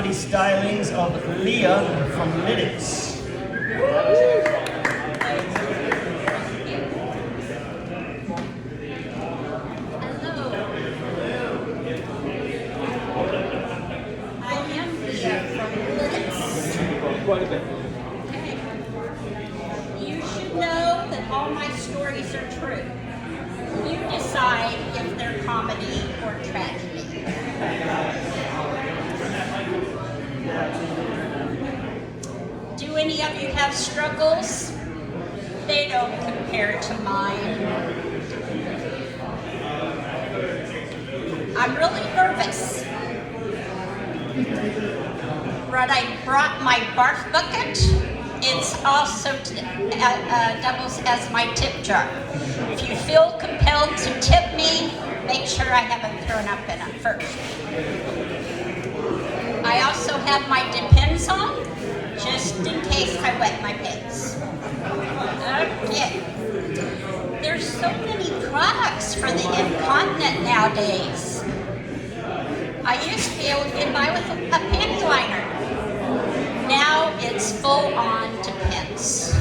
comedy stylings of Leah from Linux. Quite a bit. Okay. You should know that all my stories are true. You decide if they're comedy or tragedy. Do any of you have struggles? They don't compare to mine. I'm really nervous. But I brought my barf bucket. It's also doubles as my tip jar. If you feel compelled to tip me, make sure I haven't thrown up in it first. I also have my Depends on, just in case I wet my pants. Okay. There's so many products for the incontinent nowadays. I used to be able to get by with a panty liner. Now it's full on Depends.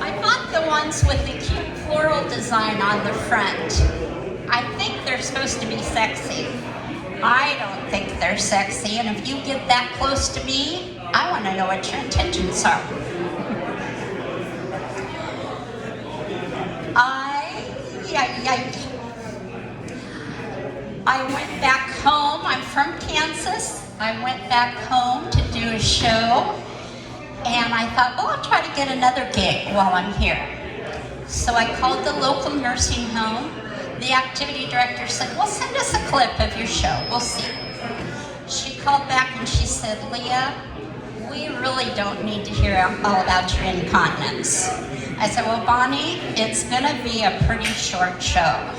I bought the ones with the cute floral design on the front. I think they're supposed to be sexy. I don't think they're sexy, and if you get that close to me, I want to know what your intentions are. I went back home. I'm from Kansas. I went back home to do a show, and I thought, well, I'll try to get another gig while I'm here. So I called the local nursing home. The activity director said, well, send us a clip of your show. We'll see. She called back and she said, Leah, we really don't need to hear all about your incontinence. I said, well, Bonnie, it's going to be a pretty short show.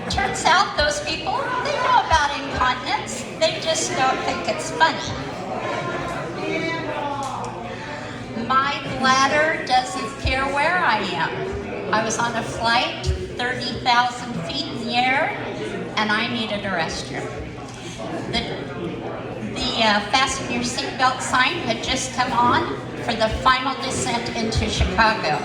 Turns out those people, they know about incontinence. They just don't think it's funny. My bladder doesn't care where I am. I was on a flight 30,000 feet in the air, and I needed a restroom. The fasten your seatbelt sign had just come on for the final descent into Chicago.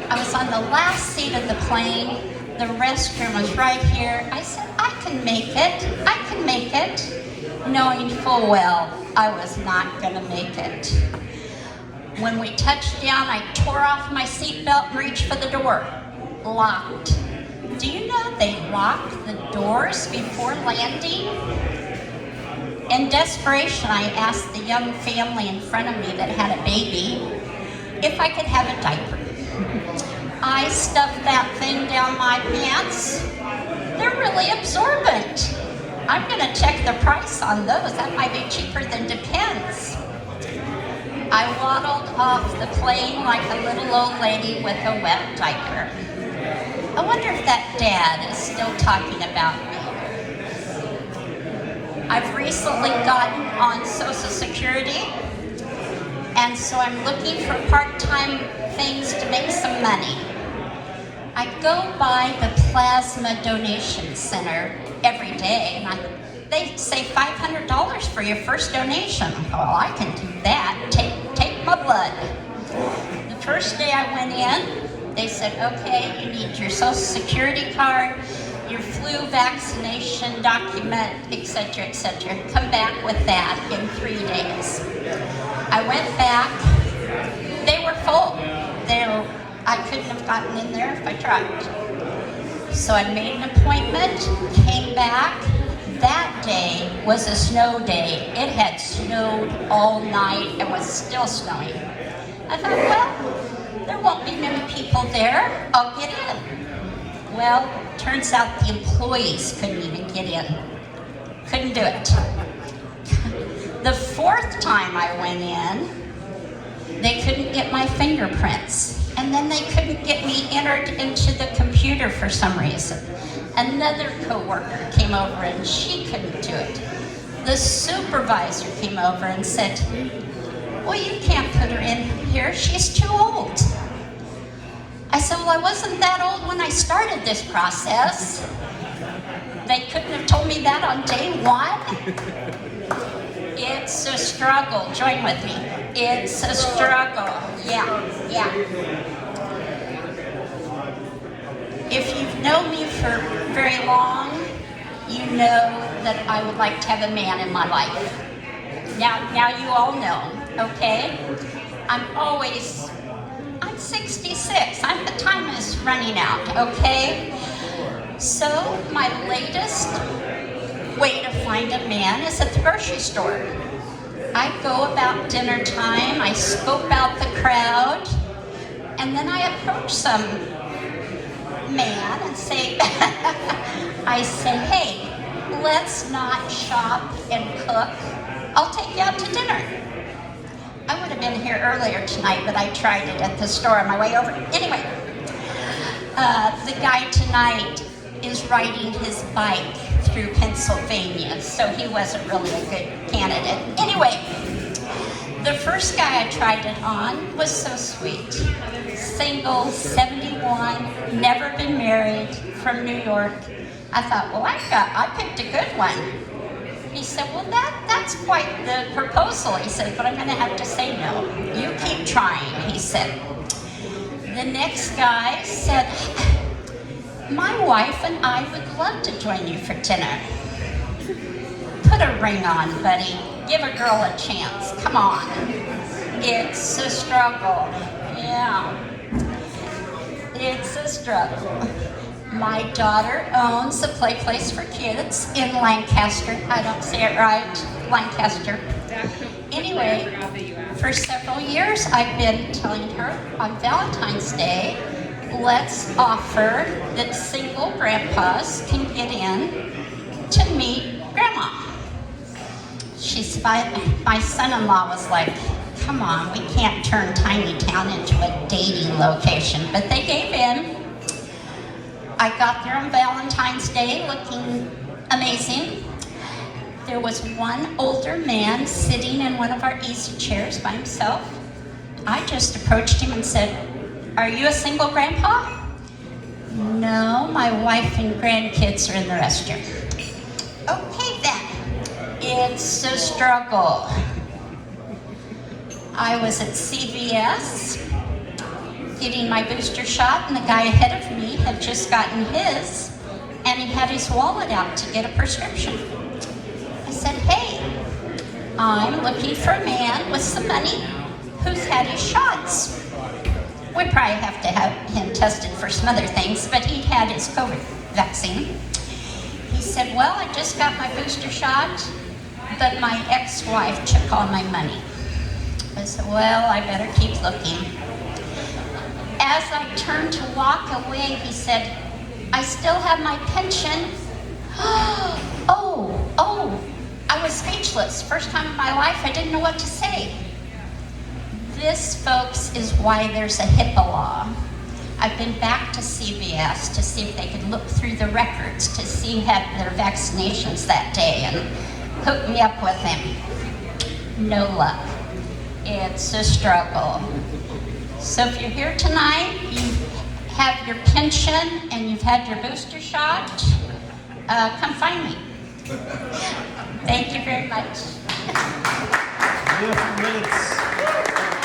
I was on the last seat of the plane. The restroom was right here. I said, I can make it. I can make it. Knowing full well I was not going to make it. When we touched down, I tore off my seatbelt and reached for the door. Locked. Do you know they lock the doors before landing? In desperation, I asked the young family in front of me that had a baby if I could have a diaper. I stuffed that thing down my pants. They're really absorbent. I'm going to check the price on those. That might be cheaper than Depends. I waddled off the plane like a little old lady with a wet diaper. I wonder if that dad is still talking about me. I've recently gotten on Social Security, and so I'm looking for part-time things to make some money. I go by the Plasma Donation Center every day, and they say $500 for your first donation. Well, I can do that. Take my blood. The first day I went in, they said, okay, you need your Social Security card, your flu vaccination document, etc., etc. Come back with that in 3 days. I went back. They were full. I couldn't have gotten in there if I tried. So I made an appointment, came back. That day was a snow day. It had snowed all night and was still snowing. I thought, well, there won't be many people there. I'll get in. Well, turns out the employees couldn't even get in. Couldn't do it. The fourth time I went in, they couldn't get my fingerprints. And then they couldn't get me entered into the computer for some reason. Another coworker came over and she couldn't do it. The supervisor came over and said, well, you can't put her in here, she's too old. I said, well, I wasn't that old when I started this process. They couldn't have told me that on day one. It's a struggle. Join with me. It's a struggle. Yeah. If you've known me for very long, you know that I would like to have a man in my life. Now you all know, okay? I'm 66. The time is running out, okay? So my latest way to find a man is at the grocery store. I go about dinner time, I scope out the crowd, and then I approach some man and say, hey, let's not shop and cook. I'll take you out to dinner. I would have been here earlier tonight, but I tried it at the store on my way over. Anyway, the guy tonight is riding his bike through Pennsylvania, so he wasn't really a good candidate. Anyway, the first guy I tried it on was so sweet. Single, 71, never been married, from New York. I thought, well, I picked a good one. He said, well, that's quite the proposal. He said, but I'm going to have to say no. You keep trying, he said. The next guy said, my wife and I would love to join you for dinner. Put a ring on, buddy. Give a girl a chance. Come on. It's a struggle. Yeah. It's a struggle. My daughter owns a play place for kids in Lancaster. I don't say it right. Lancaster. Anyway, for several years I've been telling her on Valentine's Day, let's offer that single grandpas can get in to meet grandma. My son-in-law was like, come on, we can't turn Tiny Town into a dating location. But they gave in. I got there on Valentine's Day looking amazing. There was one older man sitting in one of our easy chairs by himself. I just approached him and said, are you a single grandpa? No, my wife and grandkids are in the restroom. Okay then, it's a struggle. I was at CVS getting my booster shot, and the guy ahead of me had just gotten his, and he had his wallet out to get a prescription. I said, hey, I'm looking for a man with some money who's had his shots. We'd probably have to have him tested for some other things, but he had his COVID vaccine. He said, well, I just got my booster shot, but my ex-wife took all my money. I said, well, I better keep looking. As I turned to walk away, he said, I still have my pension. Oh, I was speechless. First time in my life, I didn't know what to say. This, folks, is why there's a HIPAA law. I've been back to CVS to see if they could look through the records to see who had their vaccinations that day and hook me up with him. No luck. It's a struggle. So if you're here tonight, you have your pension and you've had your booster shot, come find me. Thank you very much. Beautiful minutes.